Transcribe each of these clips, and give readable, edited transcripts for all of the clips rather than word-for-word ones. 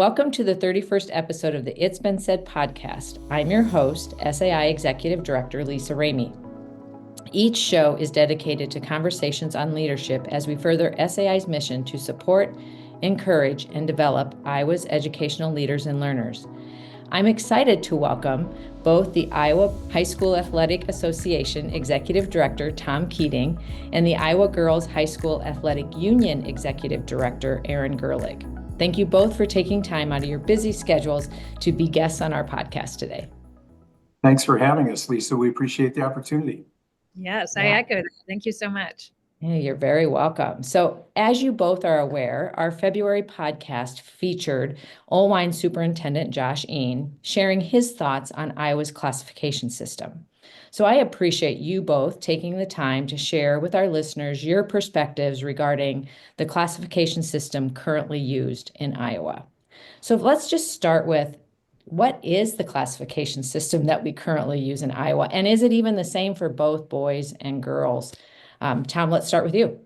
Welcome to the 31st episode of the It's Been Said podcast. I'm your host, SAI Executive Director Lisa Remy. Each show is dedicated to conversations on leadership as we further SAI's mission to support, encourage, and develop Iowa's educational leaders and learners. I'm excited to welcome both the Iowa High School Athletic Association Executive Director Tom Keating and the Iowa Girls High School Athletic Union Executive Director Erin Gerlich. Thank you both for taking time out of your busy schedules to be guests on our podcast today. Thanks for having us, Lisa. We appreciate the opportunity. Yes, I echo that. Thank you so much. Yeah, you're very welcome. So, as you both are aware, our February podcast featured Olwine Superintendent Josh Ean sharing his thoughts on Iowa's classification system. So I appreciate you both taking the time to share with our listeners your perspectives regarding the classification system currently used in Iowa. So let's just start with, what is the classification system that we currently use in Iowa? And is it even the same for both boys and girls? Tom, let's start with you.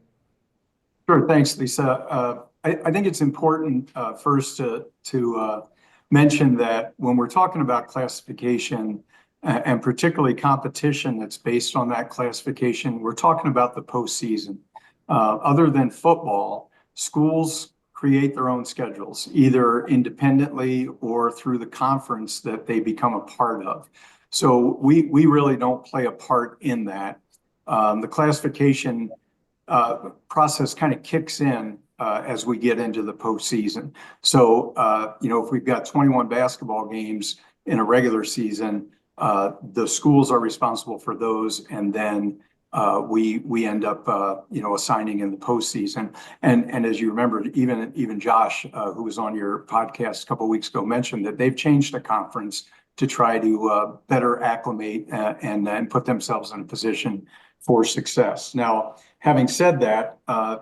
Sure, thanks, Lisa. I think it's important first to mention that when we're talking about classification, and particularly competition that's based on that classification, we're talking about the postseason. Other than football, schools create their own schedules, either independently or through the conference that they become a part of. So we really don't play a part in that. The classification process kind of kicks in as we get into the postseason. So, if we've got 21 basketball games in a regular season, the schools are responsible for those, and then we end up assigning in the postseason. And as you remember, even Josh, who was on your podcast a couple of weeks ago, mentioned that they've changed the conference to try to better acclimate and put themselves in a position for success. Now, having said that,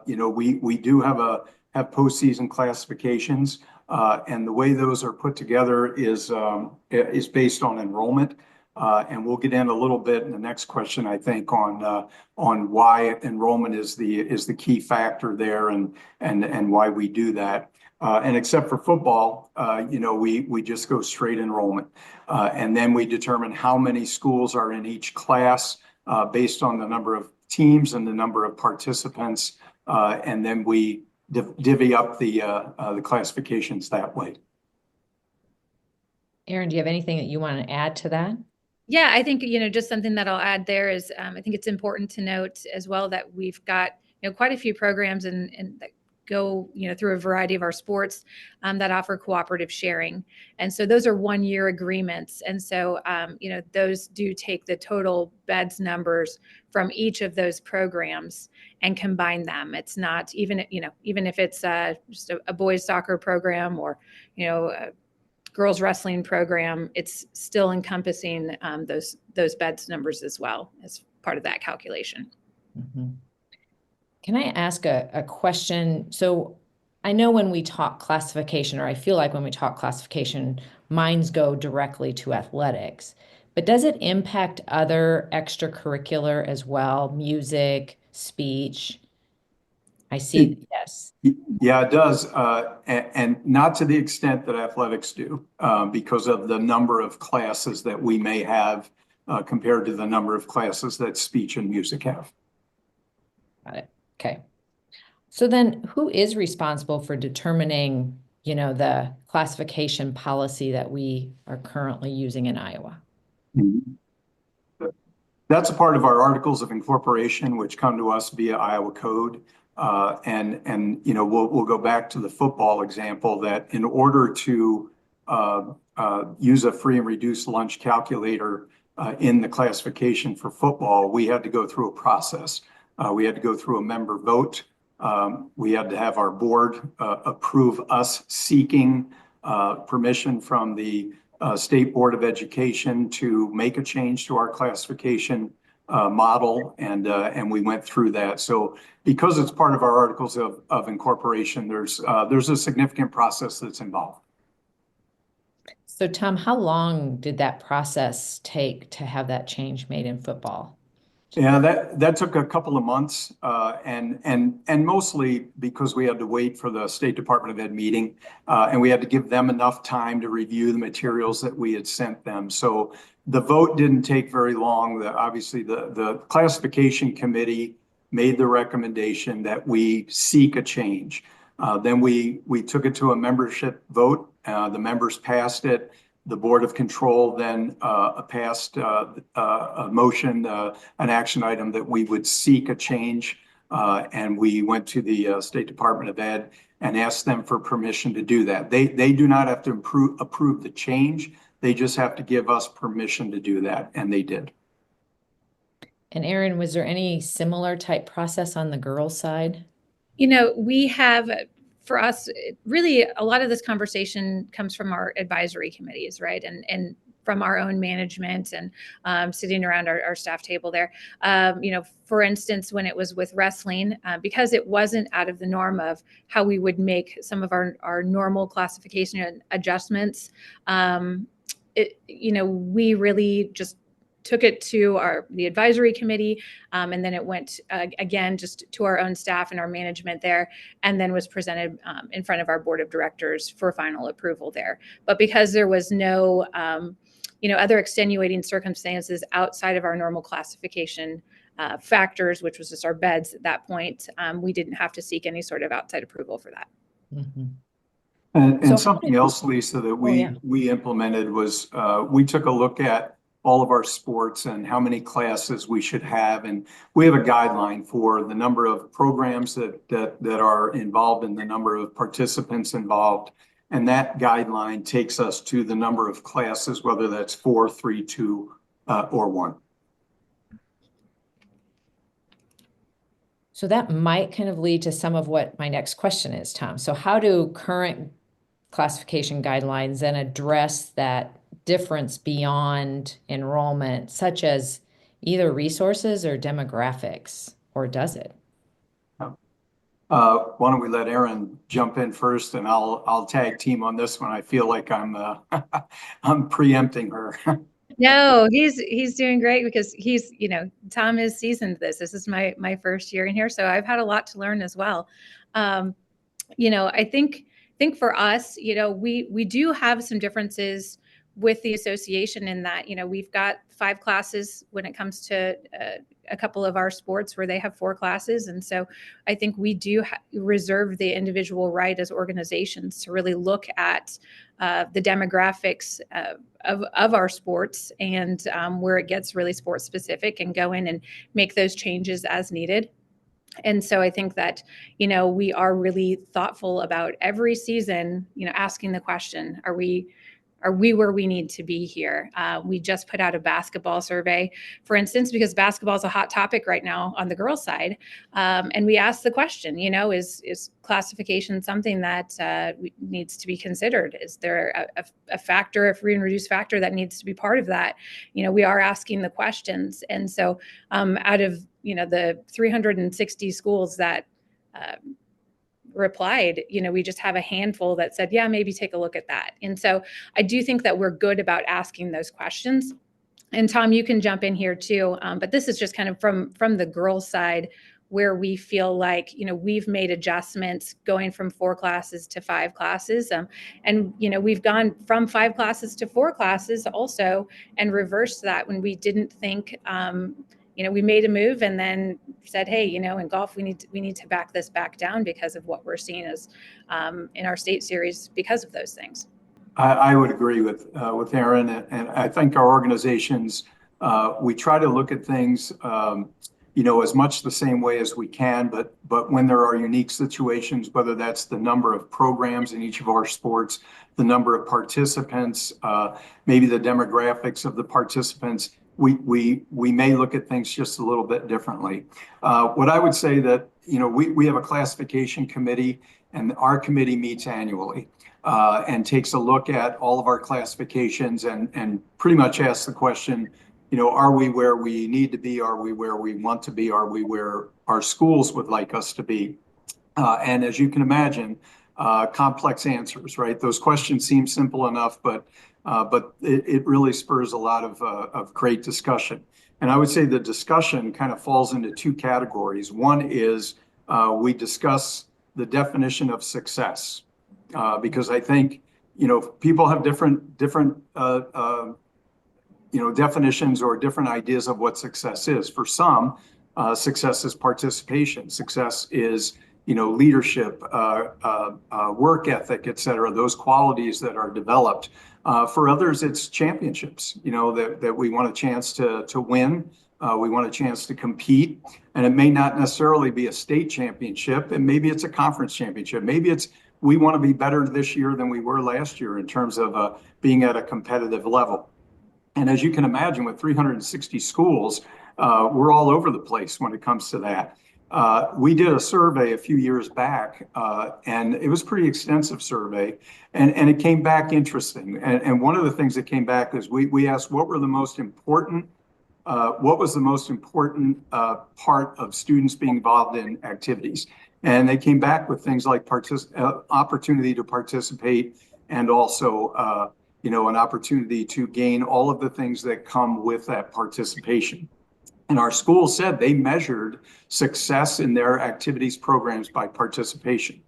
we do have postseason classifications. And the way those are put together is based on enrollment, and we'll get in a little bit in the next question, I think, on why enrollment is the key factor there, and why we do that. And except for football, we just go straight enrollment, and then we determine how many schools are in each class based on the number of teams and the number of participants, and then we divvy up the classifications that way. Erin, do you have anything that you want to add to that? Yeah, I think, just something that I'll add there is I think it's important to note as well that we've got, quite a few programs and that go, through a variety of our sports that offer cooperative sharing. And so those are 1-year agreements. And so, those do take the total beds numbers from each of those programs and combine them. It's not even if it's just a boys soccer program or, a girls wrestling program, it's still encompassing those beds numbers as well as part of that calculation. Mm-hmm. Can I ask a question? So I know when we talk classification, or I feel like when we talk classification, minds go directly to athletics, but does it impact other extracurricular as well? Music, speech? I see, yes. Yeah, it does. And not to the extent that athletics do, because of the number of classes that we may have compared to the number of classes that speech and music have. Got it. Okay. So then who is responsible for determining, the classification policy that we are currently using in Iowa? That's a part of our articles of incorporation, which come to us via Iowa code. And we'll go back to the football example that in order to use a free and reduced lunch calculator in the classification for football, we had to go through a process. We had to go through a member vote. We had to have our board approve us seeking permission from the State Board of Education to make a change to our classification model, and we went through that. So because it's part of our articles of incorporation, there's a significant process that's involved. So Tom, how long did that process take to have that change made in football? Yeah, that took a couple of months, and mostly because we had to wait for the State Department of Ed meeting, and we had to give them enough time to review the materials that we had sent them. So the vote didn't take very long. Obviously, the classification committee made the recommendation that we seek a change. Then we took it to a membership vote. The members passed it. The Board of Control then passed a motion, an action item that we would seek a change. And we went to the State Department of Ed and asked them for permission to do that. They do not have to approve the change. They just have to give us permission to do that, and they did. And Erin, was there any similar type process on the girls' side? We have, for us, really a lot of this conversation comes from our advisory committees, right? And from our own management and sitting around our staff table there. For instance, when it was with wrestling, because it wasn't out of the norm of how we would make some of our normal classification adjustments, we really just took it to the advisory committee, and then it went again just to our own staff and our management there, and then was presented in front of our board of directors for final approval there. But because there was no other extenuating circumstances outside of our normal classification factors, which was just our beds at that point, we didn't have to seek any sort of outside approval for that. Mm-hmm. And so something else, Lisa, that we implemented was we took a look at all of our sports and how many classes we should have. And we have a guideline for the number of programs that are involved and the number of participants involved. And that guideline takes us to the number of classes, whether that's 4, 3, 2, or 1. So that might kind of lead to some of what my next question is, Tom. So how do current classification guidelines then address that difference beyond enrollment, such as either resources or demographics, or does it? Why don't we let Erin jump in first, and I'll tag team on this one. I feel like I'm I'm preempting her. No, he's doing great because Tom is seasoned this. This is my first year in here, so I've had a lot to learn as well. I think for us, we do have some differences with the association in that, we've got 5 classes when it comes to a couple of our sports where they have 4 classes. And so I think we do reserve the individual right as organizations to really look at the demographics of our sports and where it gets really sports specific and go in and make those changes as needed. And so I think that, we are really thoughtful about every season, asking the question, are we where we need to be here? We just put out a basketball survey, for instance, because basketball is a hot topic right now on the girls' side. And we asked the question, is classification something that needs to be considered? Is there a factor, a free and reduced factor that needs to be part of that? We are asking the questions. And so out of, the 360 schools that replied, we just have a handful that said, yeah, maybe take a look at that. And so I do think that we're good about asking those questions. And Tom, you can jump in here too. But this is just kind of from the girls' side where we feel like, we've made adjustments going from 4 classes to 5 classes. And, we've gone from 5 classes to 4 classes also and reversed that when we didn't think, we made a move and then said, hey, in golf, we need to back this back down because of what we're seeing as in our state series because of those things. I would agree with Erin, and I think our organizations, we try to look at things, as much the same way as we can, but when there are unique situations, whether that's the number of programs in each of our sports, the number of participants, maybe the demographics of the participants, we may look at things just a little bit differently. What I would say that, we have a classification committee, and our committee meets annually and takes a look at all of our classifications and pretty much asks the question, are we where we need to be? Are we where we want to be? Are we where our schools would like us to be? And as you can imagine, complex answers, right? Those questions seem simple enough, but it really spurs a lot of great discussion. And I would say the discussion kind of falls into two categories. One is we discuss the definition of success, because I think, people have different definitions or different ideas of what success is. For some, success is participation. Success is, leadership, work ethic, et cetera, those qualities that are developed. For others, it's championships, that we want a chance to win. We want a chance to compete. And it may not necessarily be a state championship, and maybe it's a conference championship. Maybe it's we want to be better this year than we were last year in terms of being at a competitive level. And as you can imagine, with 360 schools, we're all over the place when it comes to that. We did a survey a few years back, and it was a pretty extensive survey, and it came back interesting. And one of the things that came back is we asked what was the most important part of students being involved in activities. And they came back with things like opportunity to participate, and also an opportunity to gain all of the things that come with that participation. And our school said they measured success in their activities programs by participation.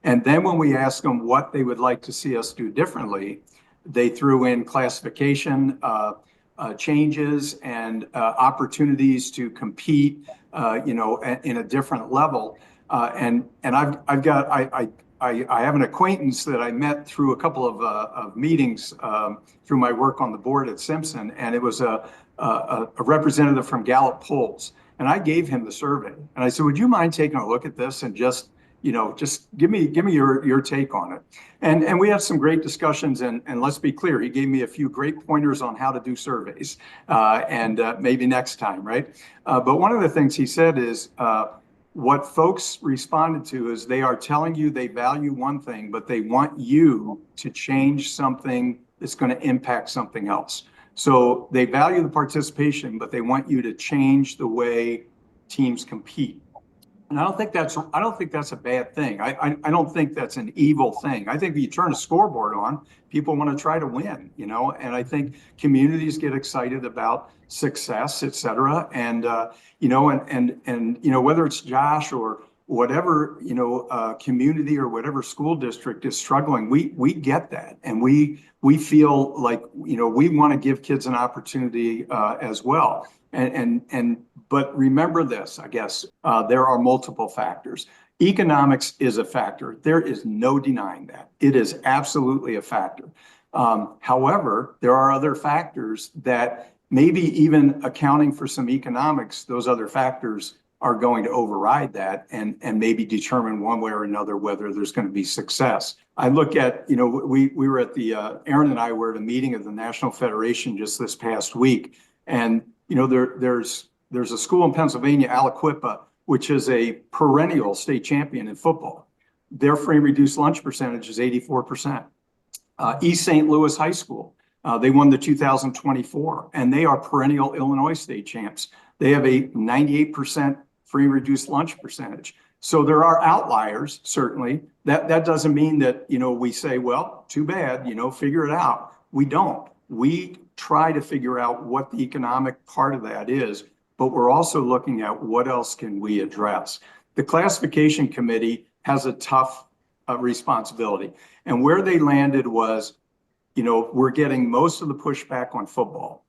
And then when we asked them what they would like to see us do differently, they threw in classification changes and opportunities to compete, in a different level. And I have an acquaintance that I met through a couple of meetings through my work on the board at Simpson, and it was a representative from Gallup Polls, and I gave him the survey, and I said, "Would you mind taking a look at this and just give me your take on it?" And we had some great discussions, and let's be clear, he gave me a few great pointers on how to do surveys, and maybe next time, right? But one of the things he said is, what folks responded to is they are telling you they value one thing, but they want you to change something that's going to impact something else. So they value the participation, but they want you to change the way teams compete. And I don't think that's a bad thing. I don't think that's an evil thing. I think if you turn a scoreboard on, people want to try to win, and I think communities get excited about success, et cetera. And, whether it's Josh or whatever, community or whatever school district is struggling, we get that. And we feel like, we want to give kids an opportunity as well. But remember this, I guess, there are multiple factors. Economics is a factor. There is no denying that. It is absolutely a factor. However, there are other factors that maybe even accounting for some economics, those other factors are going to override that and maybe determine one way or another whether there's going to be success. I look at, we were at Erin and I were at a meeting of the National Federation just this past week. And, there's a school in Pennsylvania, Aliquippa, which is a perennial state champion in football. Their free and reduced lunch percentage is 84%. East St. Louis High School, they won the 2024, and they are perennial Illinois state champs. They have a 98% free and reduced lunch percentage. So there are outliers, certainly. That doesn't mean that, we say, well, too bad, figure it out. We don't. We try to figure out what the economic part of that is, but we're also looking at what else can we address. The classification committee has a tough responsibility. And where they landed was, we're getting most of the pushback on football.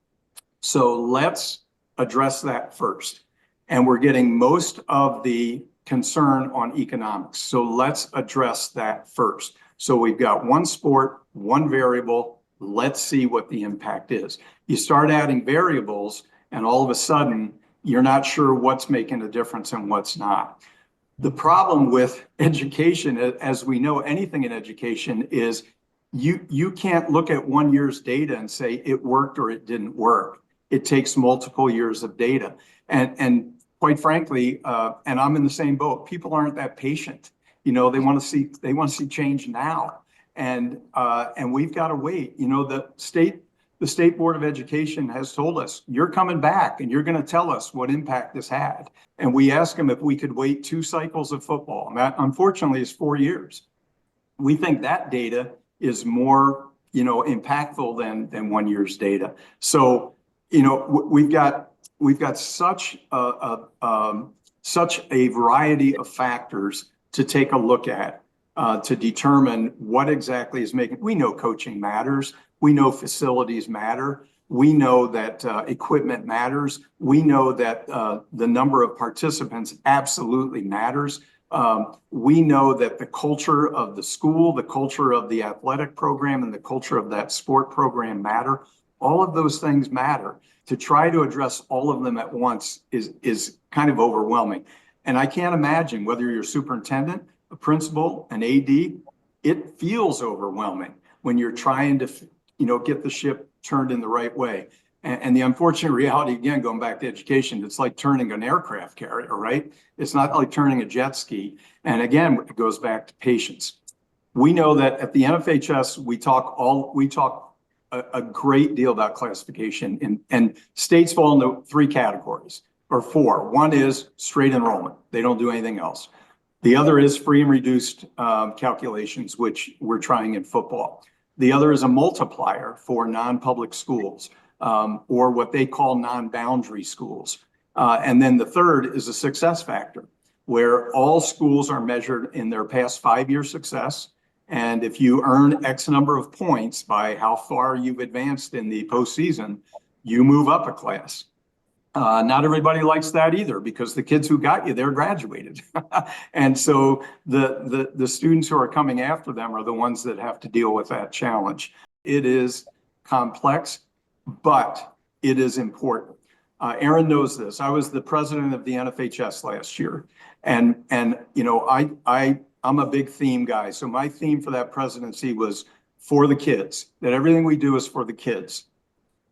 So let's address that first. And we're getting most of the concern on economics. So let's address that first. So we've got one sport, one variable. Let's see what the impact is. You start adding variables, and all of a sudden, you're not sure what's making a difference and what's not. The problem with education, as we know, anything in education, is you can't look at 1 year's data and say it worked or it didn't work. It takes multiple years of data. And quite frankly, and I'm in the same boat, people aren't that patient. They want to see change now. And we've got to wait. The state board of education has told us, you're coming back and you're going to tell us what impact this had. And we asked them if we could wait 2 cycles of football. And that, unfortunately, is 4 years. We think that data is more, impactful than 1 year's data. So, we've got we've got such a variety of factors to take a look at to determine what exactly is making. We know coaching matters. We know facilities matter. We know that equipment matters. We know that the number of participants absolutely matters. We know that the culture of the school, the culture of the athletic program, and the culture of that sport program matter. All of those things matter. To try to address all of them at once is kind of overwhelming. And I can't imagine whether you're a superintendent, a principal, an AD, it feels overwhelming when you're trying to, get the ship turned in the right way. And the unfortunate reality, again, going back to education, it's like turning an aircraft carrier, right? It's not like turning a jet ski. And again, it goes back to patience. We know that at the NFHS, we talk a great deal about classification, and states fall into 3 categories or 4. One is straight enrollment. They don't do anything else. The other is free and reduced calculations, which we're trying in football. The other is a multiplier for non-public schools, or what they call non-boundary schools. And then the third is a success factor, where all schools are measured in their past 5-year success. And if you earn X number of points by how far you've advanced in the postseason, you move up a class. Not everybody likes that either, because the kids who got you there graduated. And so the students who are coming after them are the ones that have to deal with that challenge. It is complex, but it is important. Erin knows this. I was the president of the NFHS last year. And I'm a big theme guy. So my theme for that presidency was for the kids, that everything we do is for the kids.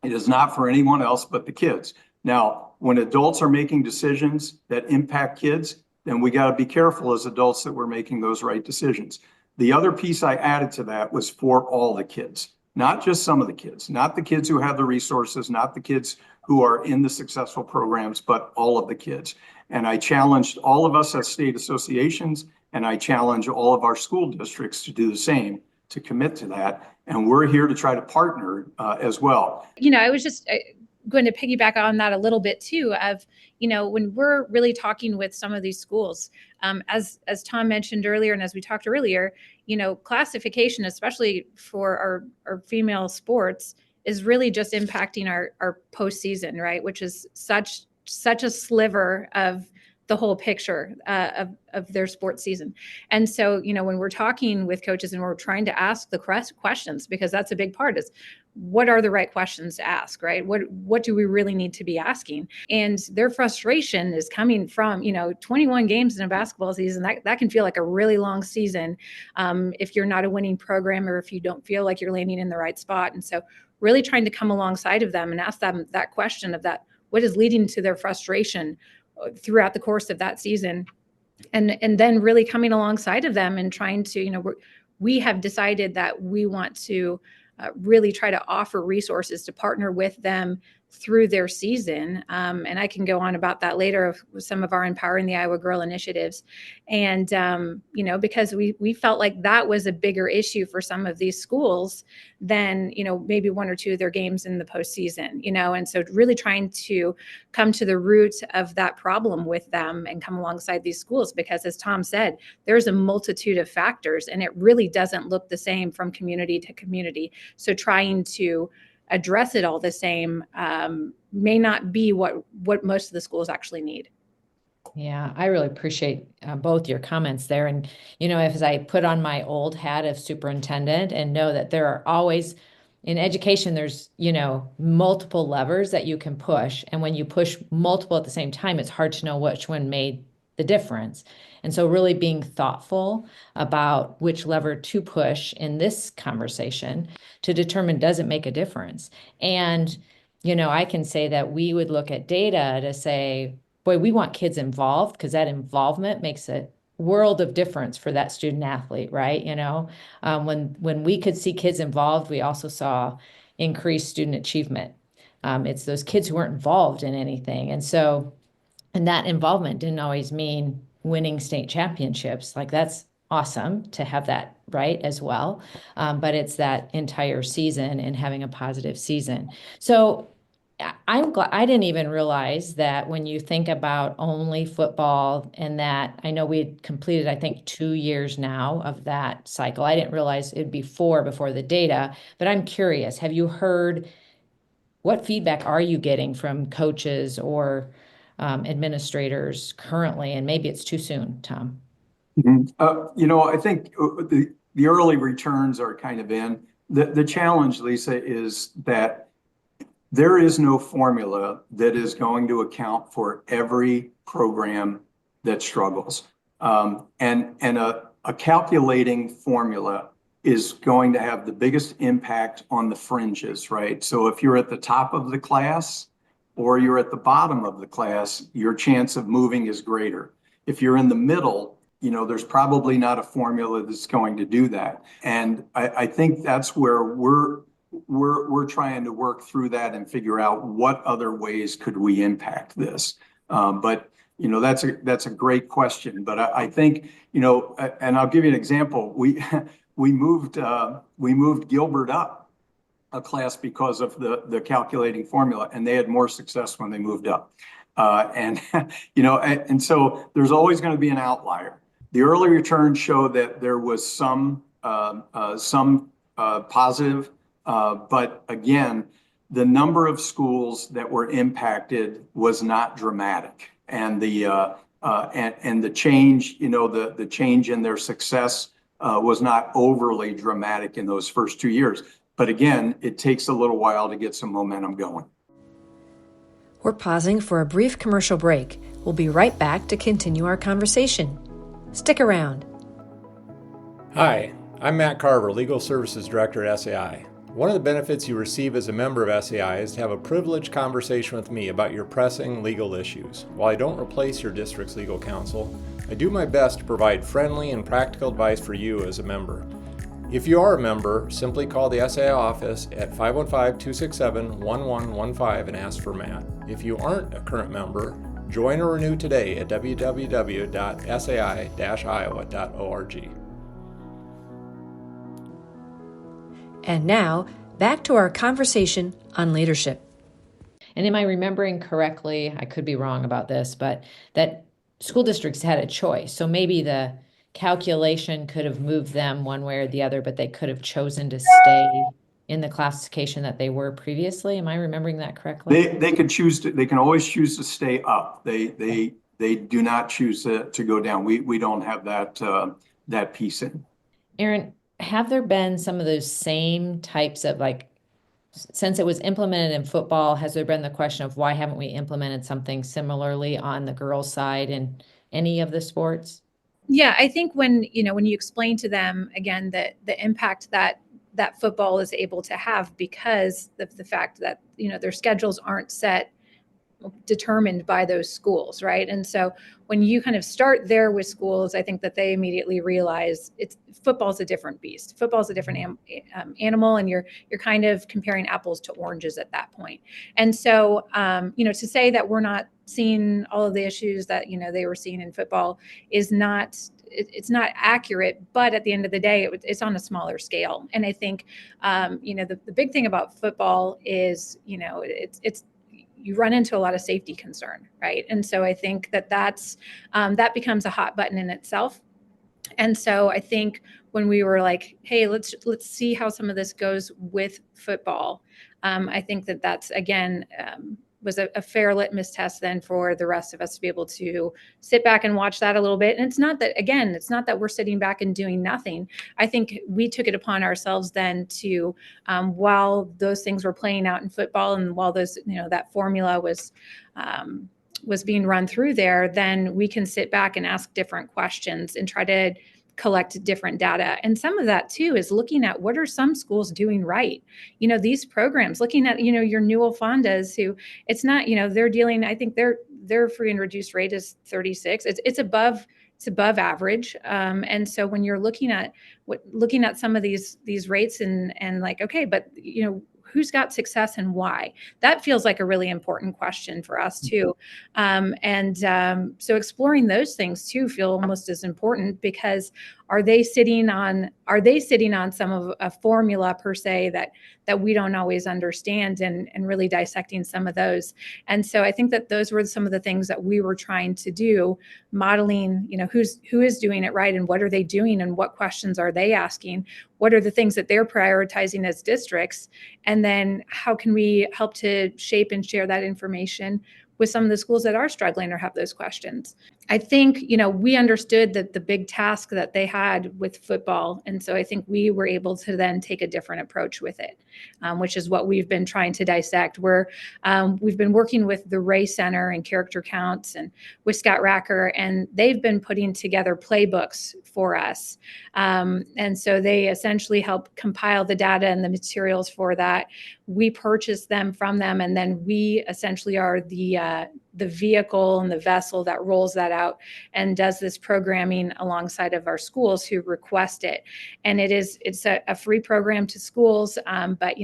It is not for anyone else but the kids. Now, when adults are making decisions that impact kids, then we got to be careful as adults that we're making those right decisions. The other piece I added to that was for all the kids, not just some of the kids, not the kids who have the resources, not the kids who are in the successful programs, but all of the kids. And I challenged all of us as state associations, and I challenge all of our school districts to do the same, to commit to that. And we're here to try to partner as well. I was just going to piggyback on that a little bit too, of, when we're really talking with some of these schools, as Tom mentioned earlier, and as we talked earlier, classification, especially for our female sports, is really just impacting our postseason, right? Which is such a sliver of the whole picture of their sports season. And so, when we're talking with coaches and we're trying to ask the questions, because that's a big part, is what are the right questions to ask, right? What do we really need to be asking? And their frustration is coming from, 21 games in a basketball season. That can feel like a really long season if you're not a winning program, or if you don't feel like you're landing in the right spot. And so really trying to come alongside of them and ask them that question of that, what is leading to their frustration throughout the course of that season, and then really coming alongside of them and trying to, we have decided that we want to really try to offer resources to partner with them through their season. And I can go on about that later with some of our Empowering the Iowa Girl initiatives. And, because we felt like that was a bigger issue for some of these schools than, maybe 1 or 2 of their games in the postseason, and so really trying to come to the root of that problem with them and come alongside these schools, because as Tom said, there's a multitude of factors and it really doesn't look the same from community to community. So trying to address it all the same may not be what most of the schools actually need. Yeah, I really appreciate both your comments there. And, as I put on my old hat of superintendent and know that there are always, in education, there's, multiple levers that you can push. And when you push multiple at the same time, it's hard to know which one made the difference. And so really being thoughtful about which lever to push in this conversation to determine, does it make a difference? And, I can say that we would look at data to say, boy, we want kids involved, because that involvement makes a world of difference for that student athlete, right? When we could see kids involved, we also saw increased student achievement. It's those kids who weren't involved in anything. And that involvement didn't always mean winning state championships. Like, that's awesome to have that, right, as well. But it's that entire season and having a positive season. So I'm glad I didn't even realize that when you think about only football and that I know we had completed, I think, 2 years now of that cycle. I didn't realize it'd be 4 before the data, but I'm curious, have you heard what feedback are you getting from coaches or administrators currently? And maybe it's too soon, Tom. I think the early returns are kind of in. The challenge, Lisa, is that there is no formula that is going to account for every program that struggles. And a calculating formula is going to have the biggest impact on the fringes, right? So if you're at the top of the class or you're at the bottom of the class, your chance of moving is greater. If you're in the middle, there's probably not a formula that's going to do that. And I think that's where we're trying to work through that and figure out what other ways could we impact this. But that's a great question. But I think, and I'll give you an example. We moved Gilbert up a class because of the calculating formula, and they had more success when they moved up. And so there's always going to be an outlier. The early returns show that there was some positive, but again, the number of schools that were impacted was not dramatic, and the change, the change in their success was not overly dramatic in those first 2 years. But again, it takes a little while to get some momentum going. We're pausing for a brief commercial break. We'll be right back to continue our conversation. Stick around. Hi, I'm Matt Carver, Legal Services Director at SAI. One of the benefits you receive as a member of SAI is to have a privileged conversation with me about your pressing legal issues. While I don't replace your district's legal counsel, I do my best to provide friendly and practical advice for you as a member. If you are a member, simply call the SAI office at 515-267-1115 and ask for Matt. If you aren't a current member, join or renew today at www.sai-iowa.org. And now, back to our conversation on leadership. And am I remembering correctly, I could be wrong about this, but that school districts had a choice. So maybe the calculation could have moved them one way or the other, but they could have chosen to stay in the classification that they were previously. Am I remembering that correctly? They can always choose to stay up. They do not choose to go down. We don't have that piece in. Erin, have there been some of those same types of, since it was implemented in football, has there been the question of why haven't we implemented something similarly on the girls' side in any of the sports? Yeah, I think when you explain to them again that the impact that football is able to have because of the fact that their schedules aren't determined by those schools, right? And so when you kind of start there with schools, I think that they immediately realize football's a different beast. Football's a different animal, and you're kind of comparing apples to oranges at that point. And so to say that we're not seeing all of the issues that they were seeing in football is not. It's not accurate, but at the end of the day, it's on a smaller scale. And I think the big thing about football is it's you run into a lot of safety concern, right? And so I think that that becomes a hot button in itself. And so I think when we were like, hey, let's see how some of this goes with football, I think that's again was a fair litmus test then for the rest of us to be able to sit back and watch that a little bit. And it's not that we're sitting back and doing nothing. I think we took it upon ourselves then to, while those things were playing out in football and while those, that formula was being run through there, then we can sit back and ask different questions and try to collect different data. And some of that too is looking at what are some schools doing right? These programs, looking at, your Newell Fondas, who it's not, they're dealing, I think their free and reduced rate is 36. It's above average. And so when you're looking at some of these rates and like, okay, but who's got success and why? That feels like a really important question for us too. So exploring those things too feel almost as important because are they sitting on some of a formula per se that we don't always understand, and really dissecting some of those. And so I think that those were some of the things that we were trying to do, modeling, who is doing it right, and what are they doing, and what questions are they asking, what are the things that they're prioritizing as districts, and then how can we help to shape and share that information with some of the schools that are struggling or have those questions. I think, we understood that the big task that they had with football. And so I think we were able to then take a different approach with it, which is what we've been trying to dissect. We've been working with the Ray Center and Character Counts and with Scott Racker, and they've been putting together playbooks for us. And so they essentially help compile the data and the materials for that. We purchase them from them, and then we essentially are the vehicle and the vessel that rolls that out and does this programming alongside of our schools who request it. And it's a free program to schools. But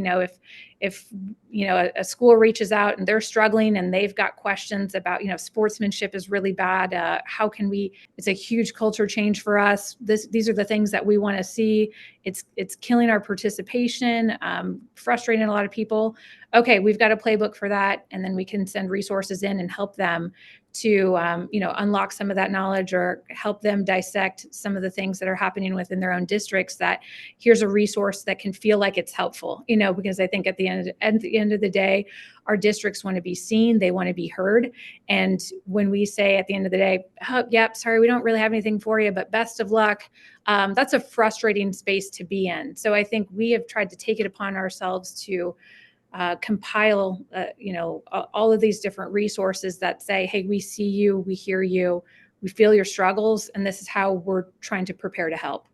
if a school reaches out and they're struggling and they've got questions about, sportsmanship is really bad. How can we, it's a huge culture change for us. These are the things that we want to see. It's killing our participation, frustrating a lot of people. Okay, we've got a playbook for that. And then we can send resources in and help them to, unlock some of that knowledge, or help them dissect some of the things that are happening within their own districts, that here's a resource that can feel like it's helpful, because I think at the end of the day, our districts want to be seen, they want to be heard. And when we say at the end of the day, oh, yep, sorry, we don't really have anything for you, but best of luck, that's a frustrating space to be in. So I think we have tried to take it upon ourselves to compile, all of these different resources that say, hey, we see you, we hear you, we feel your struggles, and this is how we're trying to prepare to help.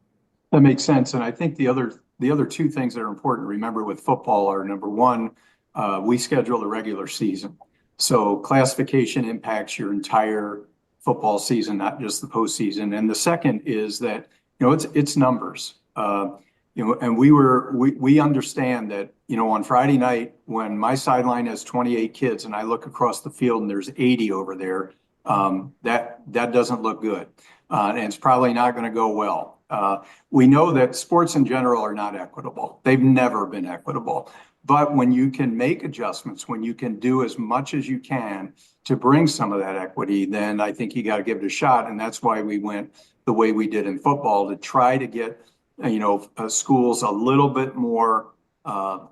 That makes sense. And I think the other two things that are important to remember with football are, number one, we schedule the regular season. So classification impacts your entire football season, not just the postseason. And the second is that, it's numbers. And we understand that, on Friday night, when my sideline has 28 kids and I look across the field and there's 80 over there, that doesn't look good. And it's probably not going to go well. We know that sports in general are not equitable. They've never been equitable. But when you can make adjustments, when you can do as much as you can to bring some of that equity, then I think you got to give it a shot. And that's why we went the way we did in football, to try to get schools a little bit more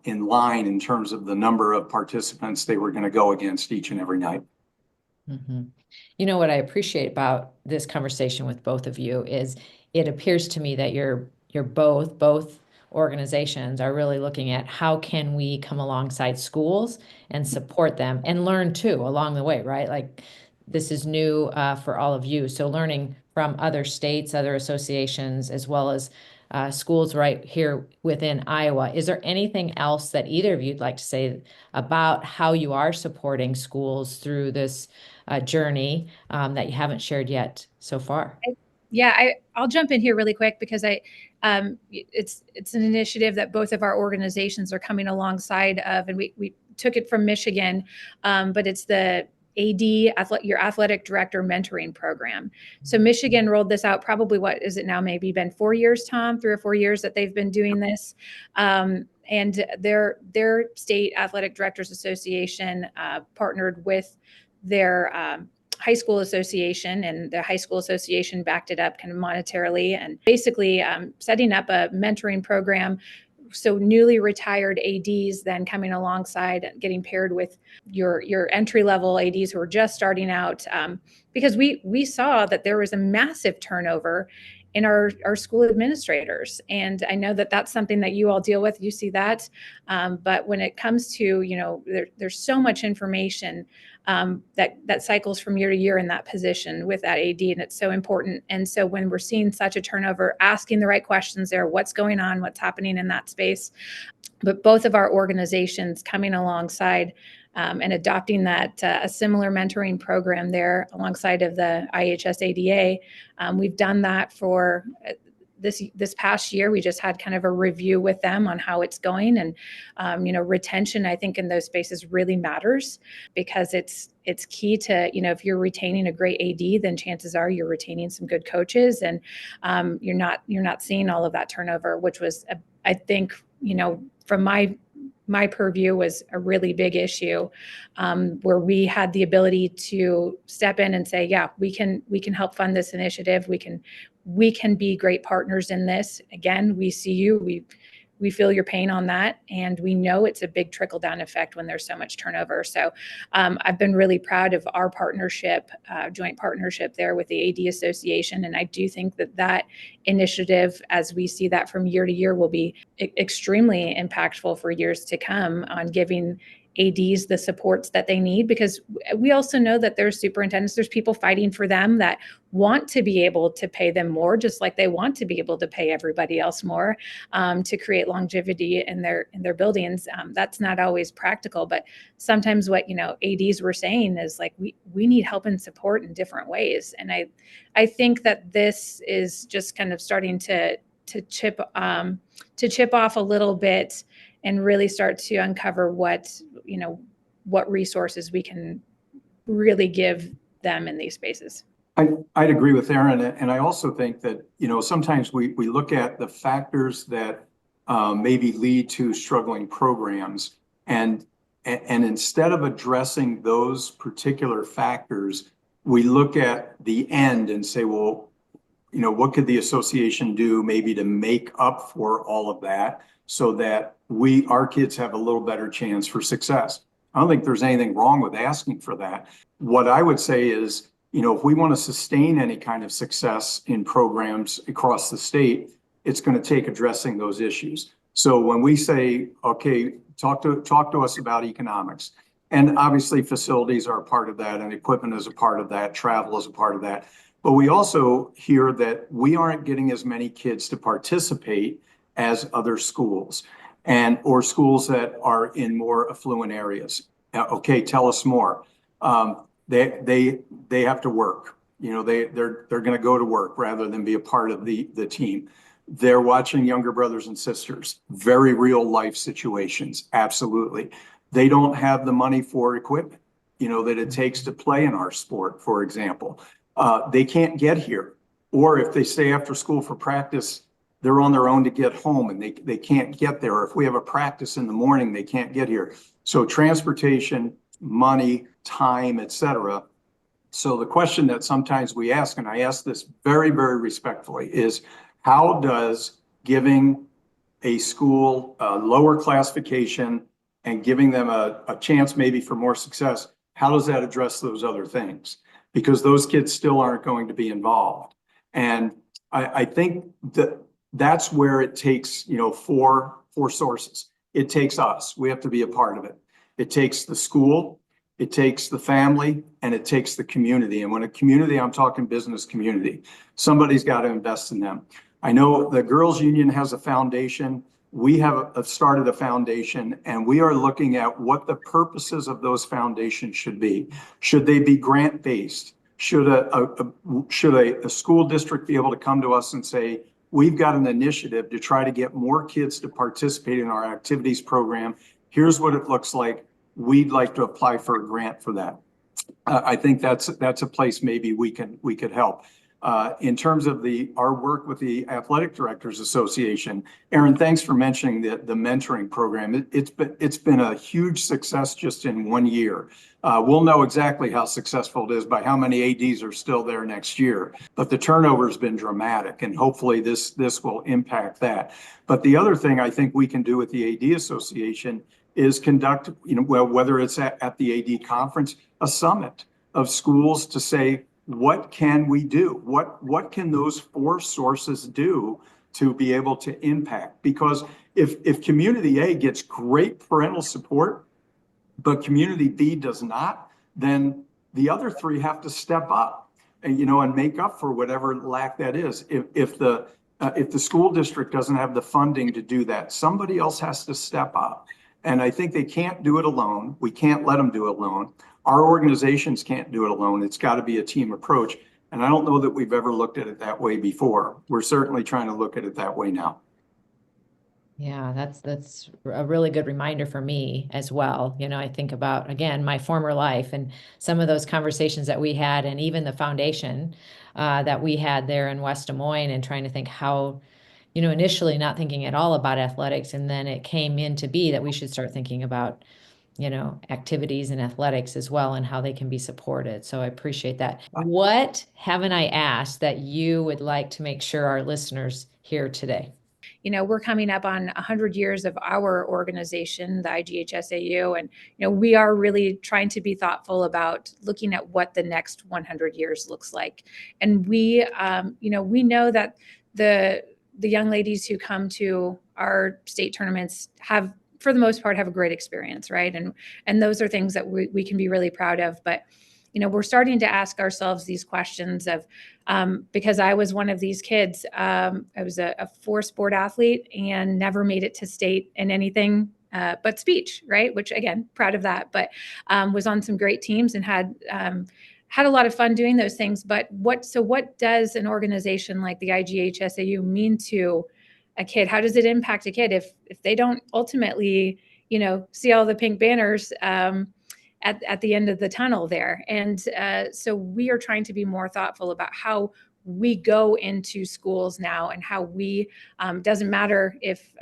in line in terms of the number of participants they were going to go against each and every night. Mm-hmm. What I appreciate about this conversation with both of you is it appears to me that you're both organizations are really looking at how can we come alongside schools and support them and learn too along the way, right? Like, this is new for all of you. So learning from other states, other associations, as well as schools right here within Iowa. Is there anything else that either of you'd like to say about how you are supporting schools through this journey that you haven't shared yet so far? Yeah, I'll jump in here really quick, because it's an initiative that both of our organizations are coming alongside of, and we took it from Michigan, but it's the your athletic director mentoring program. So Michigan rolled this out probably, what is it now? Maybe been 4 years, Tom, 3 or 4 years that they've been doing this. And their state athletic directors association partnered with their high school association, and the high school association backed it up kind of monetarily, and basically setting up a mentoring program. So newly retired ADs then coming alongside, getting paired with your entry-level ADs who are just starting out, because we saw that there was a massive turnover in our school administrators. And I know that that's something that you all deal with. You see that. But when it comes to, there's so much information that cycles from year to year in that position with that AD, and it's so important. And so when we're seeing such a turnover, asking the right questions there, what's going on, what's happening in that space. But both of our organizations coming alongside and adopting that a similar mentoring program there alongside of the IHSAA. We've done that for this past year, we just had kind of a review with them on how it's going. And, retention, I think in those spaces really matters, because it's key to, if you're retaining a great AD, then chances are you're retaining some good coaches, and you're not seeing all of that turnover, which was, I think, from my purview, was a really big issue, where we had the ability to step in and say, yeah, we can help fund this initiative. We can be great partners in this. Again, we see you, we feel your pain on that. And we know it's a big trickle down effect when there's so much turnover. So I've been really proud of our partnership, joint partnership there with the AD Association. And I do think that initiative, as we see that from year to year, will be extremely impactful for years to come on giving ADs the supports that they need, because we also know that there's superintendents, there's people fighting for them that want to be able to pay them more, just like they want to be able to pay everybody else more, to create longevity in their buildings. That's not always practical, but sometimes what ADs were saying is like, we need help and support in different ways. And I think that this is just kind of starting to chip off a little bit and really start to uncover what resources we can really give them in these spaces. I'd agree with Erin, and I also think that sometimes we look at the factors that maybe lead to struggling programs, and instead of addressing those particular factors, we look at the end and say, well, what could the association do maybe to make up for all of that, so that our kids have a little better chance for success. I don't think there's anything wrong with asking for that. What I would say is, if we want to sustain any kind of success in programs across the state, it's going to take addressing those issues. So when we say, okay, talk to us about economics, and obviously facilities are a part of that, and equipment is a part of that, travel is a part of that. But we also hear that we aren't getting as many kids to participate as other schools, or schools that are in more affluent areas. Okay, tell us more. They have to work. They're going to go to work rather than be a part of the team. They're watching younger brothers and sisters, very real life situations. Absolutely. They don't have the money for equipment, that it takes to play in our sport, for example. They can't get here, or if they stay after school for practice, they're on their own to get home, and they can't get there. Or if we have a practice in the morning, they can't get here. So transportation, money, time, etc. So the question that sometimes we ask, and I ask this very, very respectfully, is how does giving a school a lower classification and giving them a chance maybe for more success, how does that address those other things? Because those kids still aren't going to be involved. And I think that's where it takes, four sources. It takes us. We have to be a part of it. It takes the school, it takes the family, and it takes the community. And when a community, I'm talking business community, somebody's got to invest in them. I know the Girls Union has a foundation. We have started a foundation, and we are looking at what the purposes of those foundations should be. Should they be grant-based? Should a school district be able to come to us and say, we've got an initiative to try to get more kids to participate in our activities program. Here's what it looks like. We'd like to apply for a grant for that. I think that's a place maybe we could help. In terms of our work with the Athletic Directors Association, Erin, thanks for mentioning the mentoring program. It's been a huge success just in 1 year. We'll know exactly how successful it is by how many ADs are still there next year. But the turnover has been dramatic, and hopefully this will impact that. But the other thing I think we can do with the AD Association is conduct, whether it's at the AD conference, a summit of schools to say, what can we do? What can those four sources do to be able to impact? Because if community A gets great parental support, but community B does not, then the other three have to step up and make up for whatever lack that is. If the school district doesn't have the funding to do that, somebody else has to step up. And I think they can't do it alone. We can't let them do it alone. Our organizations can't do it alone. It's got to be a team approach. And I don't know that we've ever looked at it that way before. We're certainly trying to look at it that way now. Yeah, that's a really good reminder for me as well. I think about, again, my former life and some of those conversations that we had, and even the foundation that we had there in West Des Moines, and trying to think how, initially not thinking at all about athletics, and then it came in to be that we should start thinking about, activities and athletics as well, and how they can be supported. So I appreciate that. What haven't I asked that you would like to make sure our listeners hear today? We're coming up on 100 years of our organization, the IGHSAU, and we are really trying to be thoughtful about looking at what the next 100 years looks like. And we know that the young ladies who come to our state tournaments have, for the most part, have a great experience, right? And those are things that we can be really proud of. But we're starting to ask ourselves these questions of, because I was one of these kids. I was a 4-sport athlete and never made it to state in anything but speech, right? Which, again, proud of that, but was on some great teams and had a lot of fun doing those things. But what does an organization like the IGHSAU mean to a kid? How does it impact a kid if they don't ultimately, see all the pink banners at the end of the tunnel there? And so we are trying to be more thoughtful about how we go into schools now, and how we, doesn't matter if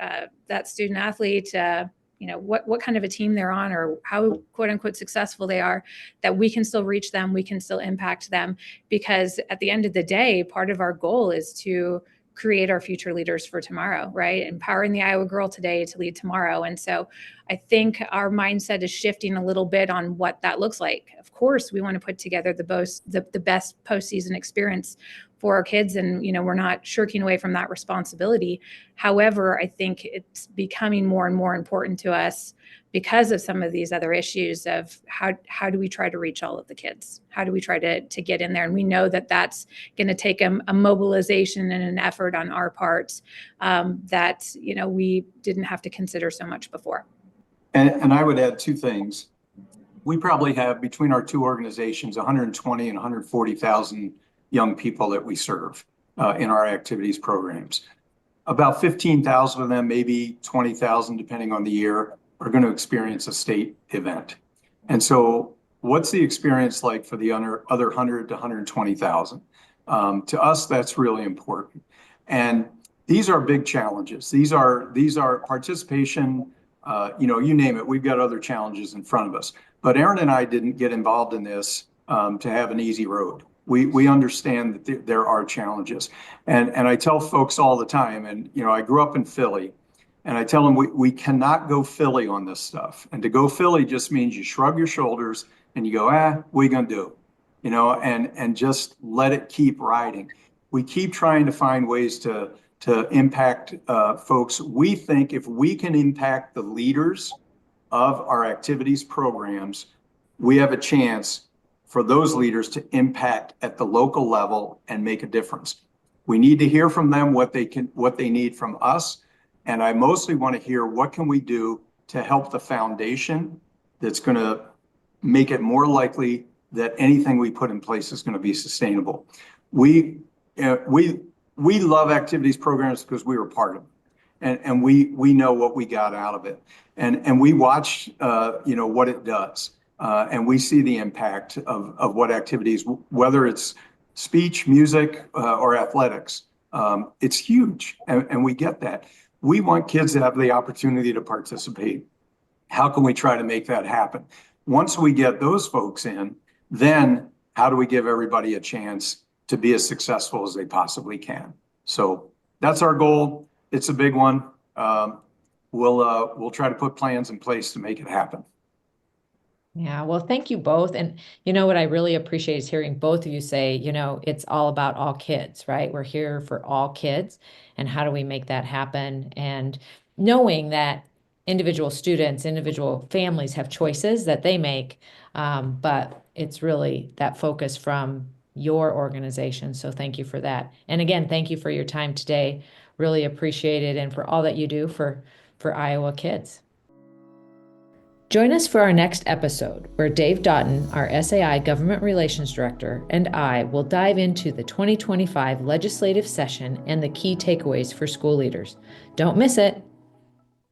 that student athlete, what kind of a team they're on, or how quote unquote successful they are, that we can still reach them, we can still impact them. Because at the end of the day, part of our goal is to create our future leaders for tomorrow, right? Empowering the Iowa girl today to lead tomorrow. And so I think our mindset is shifting a little bit on what that looks like. Of course, we want to put together the best postseason experience for our kids, and we're not shirking away from that responsibility. However, I think it's becoming more and more important to us because of some of these other issues of how do we try to reach all of the kids? How do we try to get in there? And we know that that's going to take a mobilization and an effort on our part that we didn't have to consider so much before. And I would add 2 things. We probably have, between our 2 organizations, 120 and 140,000 young people that we serve in our activities programs. About 15,000 of them, maybe 20,000, depending on the year, are going to experience a state event. And so what's the experience like for the other 100 to 120,000? To us, that's really important. And these are big challenges. These are participation, you name it. We've got other challenges in front of us. But Erin and I didn't get involved in this to have an easy road. We understand that there are challenges. And I tell folks all the time, and I grew up in Philly, and I tell them we cannot go Philly on this stuff. And to go Philly just means you shrug your shoulders and you go, what are you gonna do? And just let it keep riding. We keep trying to find ways to impact folks. We think if we can impact the leaders of our activities programs, we have a chance for those leaders to impact at the local level and make a difference. We need to hear from them what they need from us. And I mostly want to hear, what can we do to help the foundation that's going to make it more likely that anything we put in place is going to be sustainable. We love activities programs because we were part of them, and we know what we got out of it, and we watch what it does, and we see the impact of what activities, whether it's speech, music, or athletics. It's huge, and we get that. We want kids to have the opportunity to participate. How can we try to make that happen? Once we get those folks in, then how do we give everybody a chance to be as successful as they possibly can? So that's our goal. It's a big one. We'll try to put plans in place to make it happen. Yeah, well, thank you both. And what I really appreciate is hearing both of you say, it's all about all kids, right? We're here for all kids. And how do we make that happen? And knowing that individual students, individual families have choices that they make, but it's really that focus from your organization. So thank you for that. And again, thank you for your time today. Really appreciate it, and for all that you do for Iowa kids. Join us for our next episode, where Dave Doughton, our SAI Government Relations Director, and I will dive into the 2025 legislative session and the key takeaways for school leaders. Don't miss it.